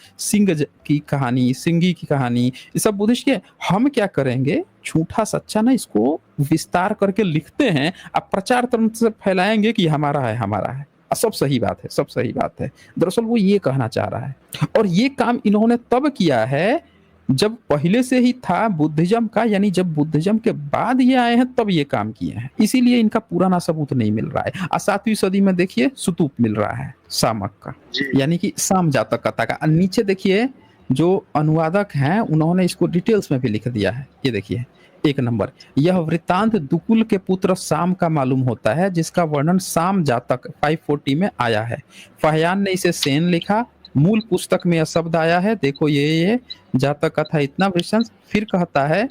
की कहानी, सिंगी की कहानी, ये सब बुद्धिस्ट के। हम क्या करेंगे, झूठा सच्चा ना इसको विस्तार करके लिखते हैं, अब प्रचार तंत्र से फैलाएंगे कि हमारा है हमारा है, सब सही बात है, सब सही बात है। दरअसल वो ये कहना चाह रहा है। और ये काम इन्होंने तब किया है जब पहले से ही था बुद्धिज्म का, यानी जब बुद्धिज्म के बाद ये आए हैं तब ये काम किए हैं। इसीलिए इनका पुराना सबूत नहीं मिल रहा है। 7वीं सदी में देखिए स्तूप मिल रहा है सामक का, यानी कि साम जातक कथा का। नीचे देखिए जो अनुवादक हैं उन्होंने इसको डिटेल्स में भी लिख दिया है। ये देखिए 1 नंबर, यह वृत्तांत दुकुल के पुत्र साम का मालूम होता है, जिसका वर्णन साम जातक 540 में आया है। फहयान ने इसे सेन लिखा। मूल पुस्तक में यह शब्द आया है, देखो ये जातक कथा इतना विशेष। फिर कहता है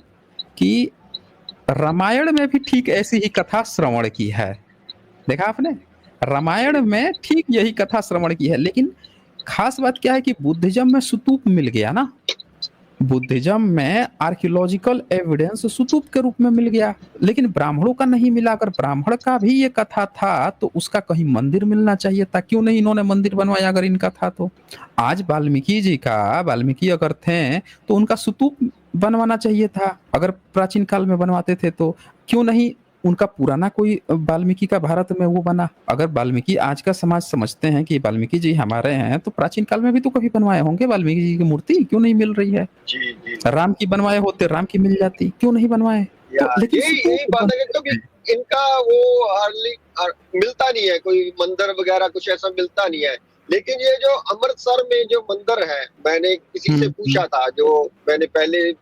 कि रामायण में भी ठीक ऐसी ही कथा श्रवण की है। देखा आपने, रामायण में ठीक यही कथा श्रवण की है। लेकिन खास बात क्या है कि बुद्धिज्म में स्तूप मिल गया ना, बुद्धिज्म में आर्कियोलॉजिकल एविडेंस स्तूप के रूप में मिल गया, लेकिन ब्राह्मणों का नहीं मिला। अगर ब्राह्मण का भी ये कथा था तो उसका कहीं मंदिर मिलना चाहिए था, क्यों नहीं इन्होंने मंदिर बनवाया अगर इनका था तो? आज वाल्मीकि जी का, वाल्मीकि अगर थे तो उनका स्तूप बनवाना चाहिए था, अगर प्राचीन काल में बनवाते थे तो। क्यों नहीं उनका पुराना कोई वाल्मीकि का भारत में वो बना? अगर वाल्मीकि आज का समाज समझते हैं कि वाल्मीकि जी हमारे हैं, तो प्राचीन काल में भी तो कभी बनवाए होंगे वाल्मीकि जी की मूर्ति, क्यों नहीं मिल रही है? जी जी राम की बनवाए होते, राम की मिल जाती, क्यों नहीं बनवाए? तो यार, लेकिन यही स्तूप बात है बनते क्योंकि हैं। इनका वो मिलता नहीं है, कोई मंदिर वगैरह कुछ ऐसा मिलता नहीं है। लेकिन ये जो अमृतसर में जो मंदिर है, मैंने किसी से पूछा था, जो मैंने पहले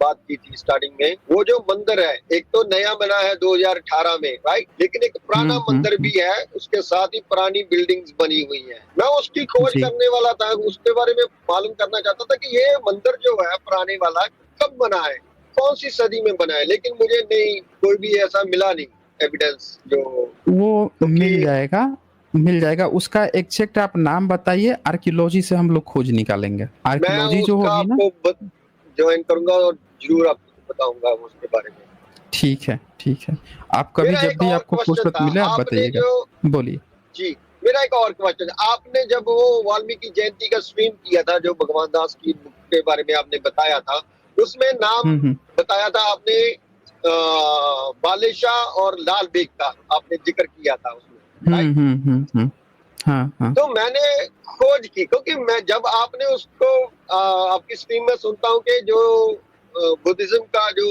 बात की थी स्टार्टिंग में, वो जो मंदिर है एक तो नया बना है 2018 में, राइट, लेकिन एक पुराना मंदिर भी है, उसके साथ ही पुरानी बिल्डिंग्स बनी हुई है। मैं उसकी खोज जी करने वाला था, उसके बारे में मालूम करना चाहता था कि ये मंदिर जो है पुराने वाला कब बना है, कौन सी सदी में बना है, लेकिन मुझे नहीं कोई भी ऐसा मिला नहीं एविडेंस जो वो मिल क्योंकि जाएगा, मिल जाएगा। उसका एग्जैक्ट आप नाम बताइए, आर्कियोलॉजी से हम लोग खोज निकालेंगे। मैं आर्कियोलॉजी जो उसका होगी ना, आपको ज्वाइन करूंगा और जरूर आपको बताऊंगा उसके बारे में। ठीक है ठीक है। आप कभी मेरा जब एक भी और आपको क्वेश्चन फुर्सत था, मिले आप आपने बताइएगा। जो बोलिए। जी मेरा एक और क्वेश्चन, आपने जब वो वाल्मीकि जयंती का स्ट्रीम किया था, जो भगवान दास की बुक के बारे में आपने बताया था, उसमें नाम हम्म बताया था आपने बालेशाह और लाल बेग का आपने जिक्र किया था उसमें, राइट? हाँ हाँ। तो मैंने खोज की, क्योंकि मैं जब आपने उसको आपकी स्ट्रीम में सुनता हूँ कि जो बुद्धिज्म का जो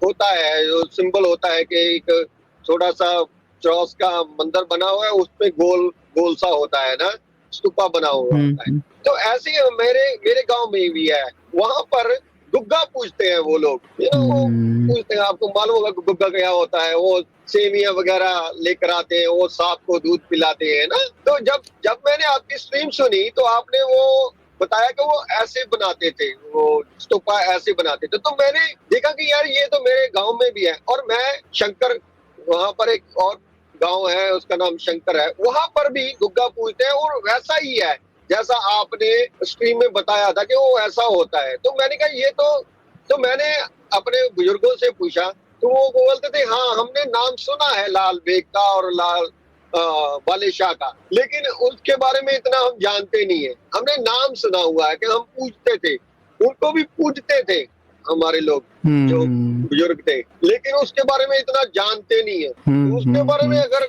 होता है, जो सिंबल होता है कि एक छोटा सा क्रॉस का मंदिर बना हुआ है, उसमें गोल गोल सा होता है ना, स्तूपा बना हुआ होता है। हम्म तो ऐसे ही मेरे मेरे गांव में भी है, वहां पर गुग्गा पूजते हैं वो लोग, वो हम्म पूजते हैं। आपको मालूम होगा कि गुग्गा क्या होता है, वो सेवियां वगैरह लेकर आते हैं, वो सांप को दूध पिलाते हैं ना। तो जब जब मैंने आपकी स्ट्रीम सुनी तो आपने वो बताया कि वो ऐसे बनाते थे, वो स्तूपा ऐसे बनाते थे। तो मैंने देखा कि यार ये तो मेरे गांव में भी है, और मैं शंकर, वहां पर एक और गांव है उसका नाम शंकर है, वहां पर भी गुग्गा पूजते हैं, और वैसा ही है जैसा आपने स्ट्रीम में बताया था कि वो ऐसा होता है। तो मैंने कहा ये तो मैंने अपने बुजुर्गों से पूछा, तो वो बोलते थे हाँ हमने नाम सुना है लाल बेग का और लाल बालेशाह का, लेकिन उसके बारे में इतना हम जानते नहीं है। हमने नाम सुना हुआ है कि हम पूछते थे, उनको भी पूजते थे हमारे लोग जो बुजुर्ग थे, लेकिन उसके बारे में इतना जानते नहीं है। तो उसके बारे में अगर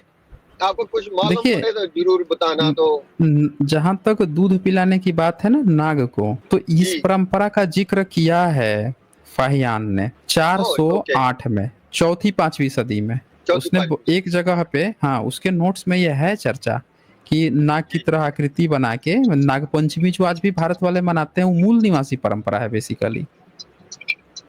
आपको कुछ मालूम देखिए, पड़े तो जरूर बताना। तो जहां तक दूध पिलाने की बात है ना नाग को, तो इस जी परंपरा का जिक्र किया है फाहियान ने ओके, 408 में, चौथी पांचवी सदी में। चौथी उसने पांचवी एक जगह पे, हाँ, उसके नोट्स में यह है चर्चा कि नाग की जी तरह आकृति बना के, नाग पंचमी जो आज भी भारत वाले मनाते हैं, वो मूल निवासी परंपरा है बेसिकली।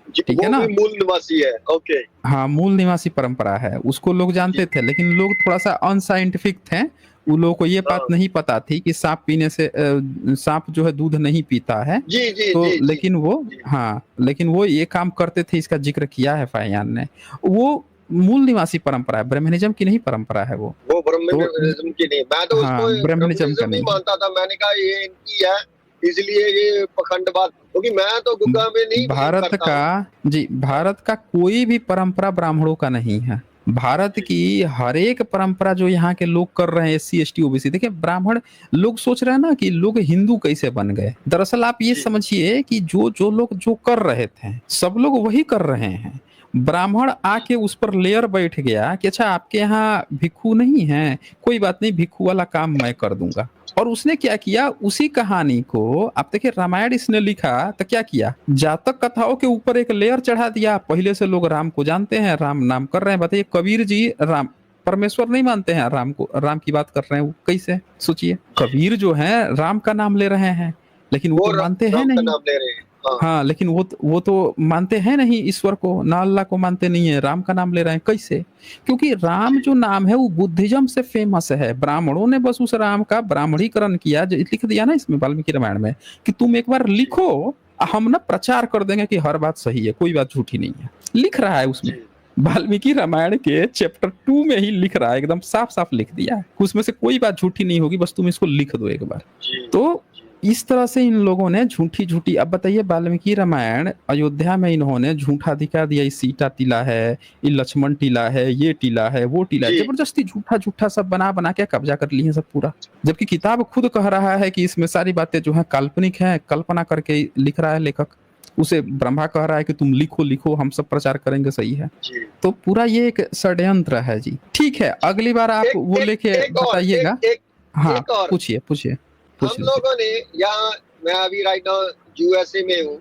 जी, ठीक है वो ना? भी मूल निवासी है। ओके हाँ, मूल निवासी परंपरा है, उसको लोग जी जानते थे, लेकिन लोग थोड़ा सा अनसाइंटिफिक थे। उन लोगों को ये बात हाँ नहीं पता थी कि सांप पीने से सांप जो है दूध नहीं पीता है। जी जी तो जी जी लेकिन वो, जी हाँ, लेकिन वो ये काम करते थे, इसका जिक्र किया है फाहियान ने। वो मूल निवासी परंपरा है, ब्रह्मनिज्म की नहीं परंपरा है वो। वो तो ब्रह्मनिज्म की नहीं, मैं तो हाँ, उसको ब्रह्मनिज्म का ब्रह्मनिज्म ही नहीं है। मानता था। मैंने कहा ये इनकी है, इसलिए ये पखंडवाद, क्योंकि मैं तो गुग्गा में नहीं बिलीव भारत करता का, हूँ। जी, भारत का कोई भी परंपरा ब्राह्मणों का नहीं है। भारत जी की हर एक परंपरा जो यहाँ के लोग कर रहे हैं, एससी एसटी ओबीसी, देखिए ब्राह्मण लोग सोच रहे हैं ना कि लोग हिंदू कैसे बन गए। दरअसल आप ये जी समझिए कि जो जो लोग जो कर रहे थे, सब लोग वही कर रहे हैं। ब्राह्मण आके उस पर लेयर बैठ गया कि अच्छा आपके यहाँ भिक्षु नहीं है, कोई बात नहीं, भिक्षु वाला काम मैं कर दूंगा। और उसने क्या किया, उसी कहानी को आप देखिए, रामायण इसने लिखा तो क्या किया, जातक कथाओं के ऊपर एक लेयर चढ़ा दिया। पहले से लोग राम को जानते हैं, राम नाम कर रहे हैं। बताइए, कबीर जी राम परमेश्वर नहीं मानते हैं, राम को, राम की बात कर रहे हैं, वो कैसे? सोचिए, जी कबीर जो है राम का नाम ले रहे हैं, लेकिन वो वो तो मानते हैं राम का नहीं। नाम ले रहे हैं। हाँ हाँ, लेकिन वो तो मानते हैं नहीं ईश्वर को, ना अल्लाह को मानते नहीं है, राम का नाम ले रहे हैं, कैसे? क्योंकि राम जी जो नाम है वो बुद्धिज्म से फेमस है। ब्राह्मणों ने बस उस राम का ब्राह्मणीकरण किया, जो लिख दिया ना इसमें वाल्मीकि रामायण में कि तुम एक बार जी लिखो, हम ना प्रचार कर देंगे कि हर बात सही है, कोई बात झूठी नहीं है। लिख रहा है उसमें, जी वाल्मीकि रामायण के चैप्टर 2 में ही लिख रहा है, एकदम साफ साफ लिख दिया है, उसमें से कोई बात झूठी नहीं होगी, बस तुम इसको लिख दो एक बार। जी तो जी इस तरह से इन लोगों ने झूठी झूठी, अब बताइए वाल्मीकि रामायण अयोध्या में इन्होंने झूठा दिखा दिया, ये सीता टीला है, ये लक्ष्मण टीला है, ये टीला है, वो टीला है, जी जबरदस्ती झूठा झूठा सब बना बना के कब्जा कर लिए सब पूरा। जबकि किताब खुद कह रहा है कि इसमें सारी बातें जो है काल्पनिक है, कल्पना करके लिख रहा है लेखक। उसे ब्रह्मा कह रहा है कि तुम लिखो लिखो, हम सब प्रचार करेंगे, सही है। जी। तो पूरा ये एक षड्यंत्र है जी। ठीक है, अगली बार आप एक वो एक लेके एक और बताइएगा। एक हाँ, एक और पूछिए पूछिए हम पूछिए। लोगों ने यहाँ, मैं अभी राइट नाउ यूएसए में हूँ,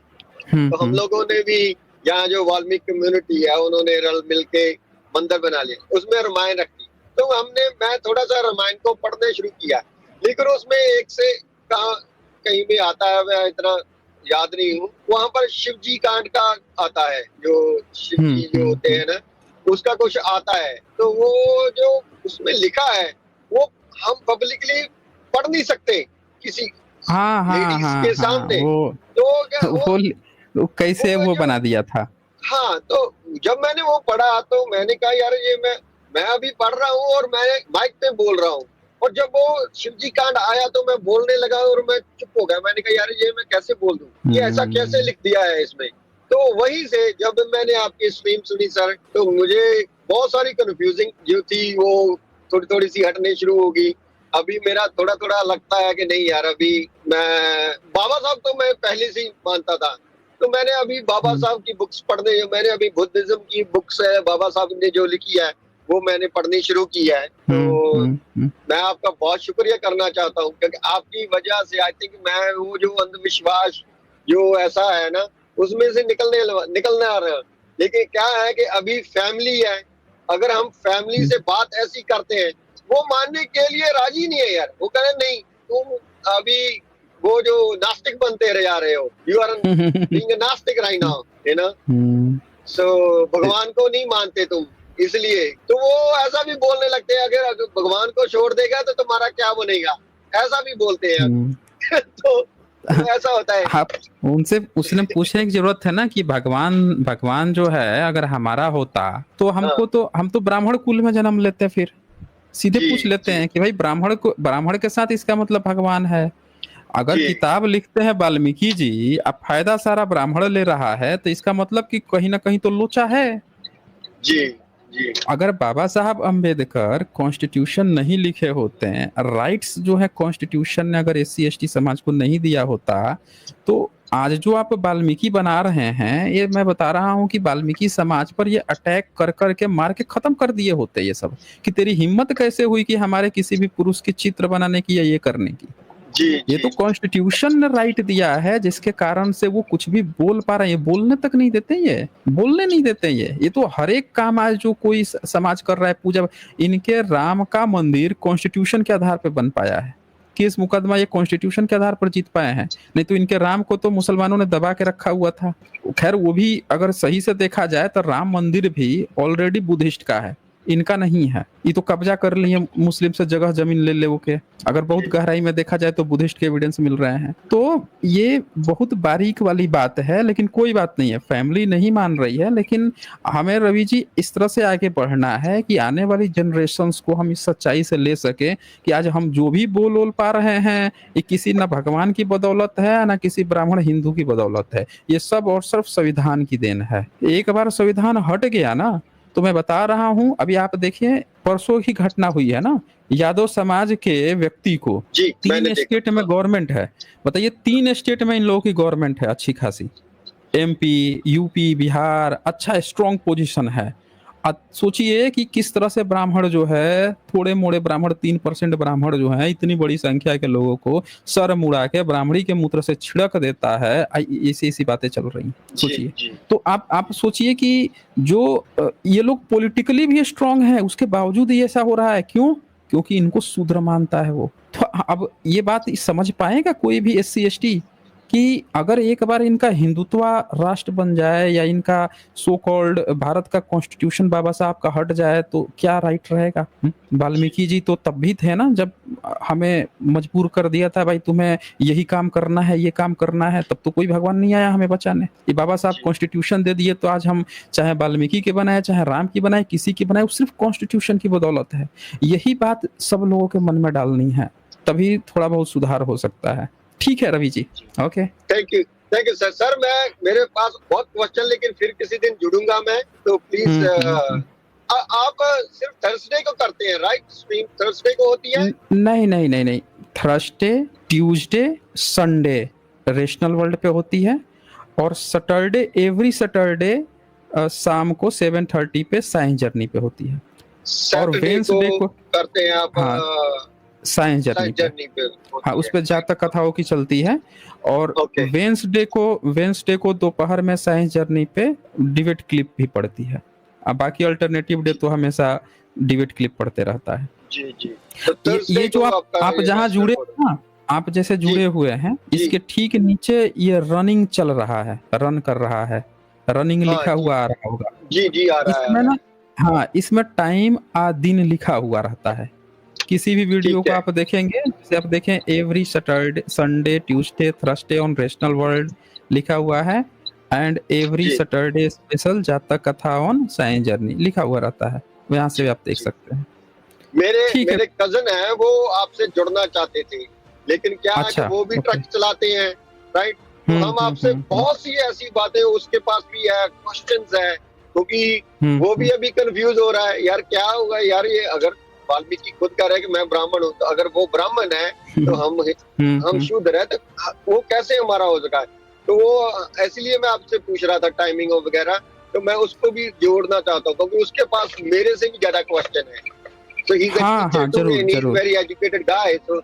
तो हम लोगों ने भी यहाँ जो वाल्मीकि कम्युनिटी है उन्होंने रल मिल के मंदिर बना लिया, उसमें रामायण रखी। तो मैं थोड़ा सा रामायण को पढ़ने शुरू किया, लेकिन उसमें एक से कहा कहीं भी आता है, मैं इतना याद नहीं हूँ, वहां पर शिव जी कांड का आता है, जो शिव जी जो होते हैं ना, उसका कुछ आता है। तो वो जो उसमें लिखा है वो हम पब्लिकली पढ़ नहीं सकते किसी हाँ हाँ लेडीज हाँ के हाँ, सामने। वो तो क्या वो कैसे वो वो जो बना दिया था। हाँ, तो जब मैंने वो पढ़ा तो मैंने कहा यार ये मैं अभी पढ़ रहा हूँ और मैं माइक पे बोल रहा हूँ, और जब वो शिवजी कांड आया तो मैं बोलने लगा और मैं चुप हो गया। मैंने कहा यार ये मैं कैसे बोल दूं, ये ऐसा कैसे लिख दिया है इसमें। तो वहीं से जब मैंने आपकी स्ट्रीम सुनी सर, तो मुझे बहुत सारी कंफ्यूजिंग जो थी वो थोड़ी थोड़ी सी हटने शुरू होगी। अभी मेरा थोड़ा थोड़ा लगता है कि नहीं यार, अभी मैं बाबा साहब तो मैं पहले से ही मानता था, तो मैंने अभी बाबा साहब की बुक्स पढ़ने, मैंने अभी बुद्धिज्म की बुक्स है बाबा साहब ने जो लिखी है वो मैंने पढ़नी शुरू की है। तो मैं आपका बहुत शुक्रिया करना चाहता हूँ, क्योंकि आपकी वजह से आई थिंक मैं वो जो अंधविश्वास जो ऐसा है ना उसमें से निकलने आ रहा है। लेकिन क्या है कि अभी फैमिली है, अगर हम फैमिली से बात ऐसी करते हैं, वो मानने के लिए राजी नहीं है यार। वो कह रहे नहीं, तुम अभी वो जो नास्तिक बनते रह जा रहे हो, यू आर बीइंग नास्तिक राइट नाउ, यू नो। सो भगवान को नहीं मानते तुम, इसलिए तो वो ऐसा भी बोलने लगते हैं, अगर भगवान को छोड़ देगा तो तुम्हारा क्या बनेगा, ऐसा भी बोलते हैं। तो ऐसा होता है। आप उनसे उसने पूछने की जरूरत है ना कि भगवान जो है अगर हमारा होता तो हमको, तो हम तो ब्राह्मण कुल में जन्म लेते, फिर सीधे पूछ लेते हैं कि भाई ब्राह्मण के साथ इसका मतलब भगवान है। अगर किताब लिखते हैं वाल्मीकि जी, अब फायदा सारा ब्राह्मण ले रहा है, तो इसका मतलब कि कहीं ना कहीं तो लोचा है। जी जी। अगर बाबा साहब अम्बेडकर कॉन्स्टिट्यूशन नहीं लिखे होते हैं, राइट्स जो है कॉन्स्टिट्यूशन ने अगर SC ST समाज को नहीं दिया होता, तो आज जो आप वाल्मीकि बना रहे हैं, ये मैं बता रहा हूँ कि वाल्मीकि समाज पर ये अटैक कर करके मार के खत्म कर दिए होते ये सब। कि तेरी हिम्मत कैसे हुई कि हमारे किसी भी पुरुष की चित्र बनाने की या ये करने की। ये तो कॉन्स्टिट्यूशन ने राइट दिया है, जिसके कारण से वो कुछ भी बोल पा रहे हैं। बोलने तक नहीं देते, ये बोलने नहीं देते। ये तो हर एक काम आज जो कोई समाज कर रहा है, पूजा, इनके राम का मंदिर कॉन्स्टिट्यूशन के आधार पर बन पाया है। केस मुकदमा ये कॉन्स्टिट्यूशन के आधार पर जीत पाए हैं, नहीं तो इनके राम को तो मुसलमानों ने दबा के रखा हुआ था। खैर वो भी अगर सही से देखा जाए तो राम मंदिर भी ऑलरेडी बुद्धिस्ट का है, इनका नहीं है। ये तो कब्जा कर लिए मुस्लिम से जगह जमीन ले वो के। अगर बहुत गहराई में देखा जाए तो बुद्धिस्ट के एविडेंस मिल रहे हैं। तो ये बहुत बारीक वाली बात है, लेकिन कोई बात नहीं है, फैमिली नहीं मान रही है। लेकिन हमें रवि जी इस तरह से आगे बढ़ना है कि आने वाली जनरेशन्स को हम इस सच्चाई से ले सके कि आज हम जो भी बोल पा रहे हैं, ये किसी न भगवान की बदौलत है न किसी ब्राह्मण हिंदू की बदौलत है। ये सब और सिर्फ संविधान की देन है। एक बार संविधान हट गया ना, तो मैं बता रहा हूं, अभी आप देखिए परसों की घटना हुई है ना, यादव समाज के व्यक्ति को 3 स्टेट में गवर्नमेंट है। बताइए 3 स्टेट में इन लोगों की गवर्नमेंट है अच्छी खासी, MP, UP, बिहार, अच्छा स्ट्रॉन्ग पोजीशन है। सोचिए कि किस तरह से ब्राह्मण जो है, थोड़े मोड़े ब्राह्मण, 3% ब्राह्मण जो है, इतनी बड़ी संख्या के लोगों को सर मुड़ा के ब्राह्मणी के मूत्र से छिड़क देता है। ऐसी बातें चल रही, सोचिए। तो आप सोचिए कि जो ये लोग पॉलिटिकली भी स्ट्रांग है, उसके बावजूद ये ऐसा हो रहा है। क्यों? क्योंकि इनको शूद्र मानता है वो। तो अब ये बात समझ पाएगा कोई भी SC ST कि अगर एक बार इनका हिंदुत्व राष्ट्र बन जाए या इनका सो कॉल्ड भारत का कॉन्स्टिट्यूशन बाबा साहब का हट जाए तो क्या राइट रहेगा? वाल्मीकि जी तो तब भी थे ना जब हमें मजबूर कर दिया था, भाई तुम्हें यही काम करना है, ये काम करना है। तब तो कोई भगवान नहीं आया हमें बचाने। ये बाबा साहब कॉन्स्टिट्यूशन दे दिए, तो आज हम चाहे वाल्मीकि के बनाए, चाहे राम की बनाए, किसी की बनाए, वो सिर्फ कॉन्स्टिट्यूशन की बदौलत है। यही बात सब लोगों के मन में डालनी है, तभी थोड़ा बहुत सुधार हो सकता है। ठीक है Ravi ji, okay. Thank you sir. Sir मैं मेरे पास बहुत क्वेश्चन, लेकिन फिर किसी दिन जुड़ूंगा मैं, तो प्लीज आप सिर्फ थर्सडे को करते हैं राइट? स्ट्रीम थर्सडे को होती है? नहीं नहीं नहीं नहीं, Thursday, Tuesday, Sunday rational world पे होती है, और सैटरडे, एवरी सैटरडे शाम को 7:30 पे साइंस जर्नी पे होती है। और वेंसडे को करते हैं आप? हाँ, साइंस जर्नी पे। हाँ, उस पे जातक कथाओं की चलती है। और वेंसडे को दोपहर में साइंस जर्नी पे डिबेट क्लिप भी पड़ती है। अब बाकी अल्टरनेटिव डे तो हमेशा डिबेट क्लिप पढ़ते रहता है। जी जी। ये जो आप जहाँ जुड़े ना, आप जैसे जुड़े हुए हैं, इसके ठीक नीचे ये रनिंग चल रहा है, रन कर रहा है, रनिंग लिखा हुआ आ रहा होगा। जी जी आ रहा है। इसमें ना, हाँ, इसमें टाइम आ दिन लिखा हुआ रहता है। किसी भी वीडियो को आप देखेंगे, जैसे आप देखें every Saturday, Sunday, Tuesday, Thursday on rational world लिखा हुआ है, एंड एवरी सैटरडे स्पेशल जातक कथा ऑन साइंस जर्नी लिखा हुआ रहता है। यहाँ से भी आप देख सकते हैं। मेरे कजन है, वो आपसे जुड़ना चाहते थे, लेकिन क्या है कि वो भी ट्रक चलाते हैं राइट? तो हम आपसे बहुत सी ऐसी बातें, उसके पास भी है, क्वेश्चंस है, क्योंकि वो भी अभी कंफ्यूज हो रहा है यार, क्या होगा यार ये, अगर वाल्मीकि खुद कह रहे हैं कि मैं ब्राह्मण हूँ, तो अगर वो ब्राह्मण है तो हम शुद्ध रहे, तो वो कैसे हमारा हो सका है? तो वो इसलिए मैं आपसे पूछ रहा था टाइमिंग वगैरह, तो मैं उसको भी जोड़ना चाहता हूँ, क्योंकि उसके पास मेरे से भी ज्यादा क्वेश्चन है। So he's a very educated guy, so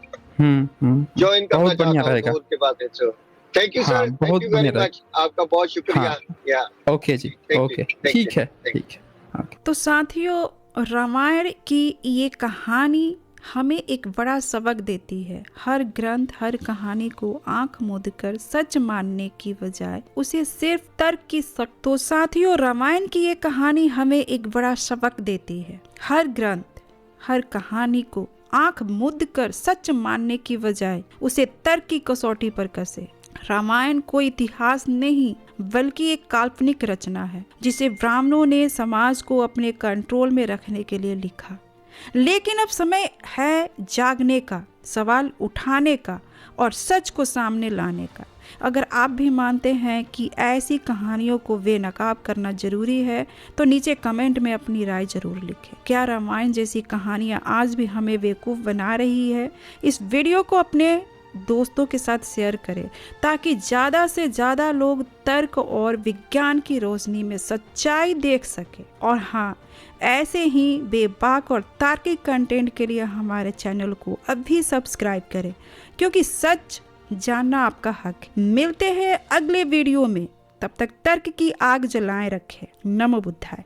join करना चाहता हूँ तो उसके बाद है। So thank you sir, thank you very much, आपका बहुत शुक्रिया। ओके जी, ओके, ठीक है, ठीक है। तो साथियों, रामायण की ये कहानी हमें एक बड़ा सबक देती है। हर ग्रंथ, हर कहानी को आंख मूंद कर सच मानने की बजाय उसे सिर्फ तर्क की तो साथियों, रामायण की ये कहानी हमें एक बड़ा सबक देती है। हर ग्रंथ, हर कहानी को आंख मूंद कर सच मानने की बजाय उसे तर्क की कसौटी पर कसे। रामायण कोई इतिहास नहीं, बल्कि एक काल्पनिक रचना है, जिसे ब्राह्मणों ने समाज को अपने कंट्रोल में रखने के लिए लिखा। लेकिन अब समय है जागने का, सवाल उठाने का और सच को सामने लाने का। अगर आप भी मानते हैं कि ऐसी कहानियों को बेनकाब करना जरूरी है, तो नीचे कमेंट में अपनी राय जरूर लिखें। क्या रामायण जैसी कहानियाँ आज भी हमें बेवकूफ़ बना रही है? इस वीडियो को अपने दोस्तों के साथ शेयर करें, ताकि ज़्यादा से ज़्यादा लोग तर्क और विज्ञान की रोशनी में सच्चाई देख सकें। और हाँ, ऐसे ही बेबाक और तार्किक कंटेंट के लिए हमारे चैनल को अभी सब्सक्राइब करें, क्योंकि सच जानना आपका हक है। मिलते हैं अगले वीडियो में, तब तक तर्क की आग जलाए रखें। नमो बुद्धाय।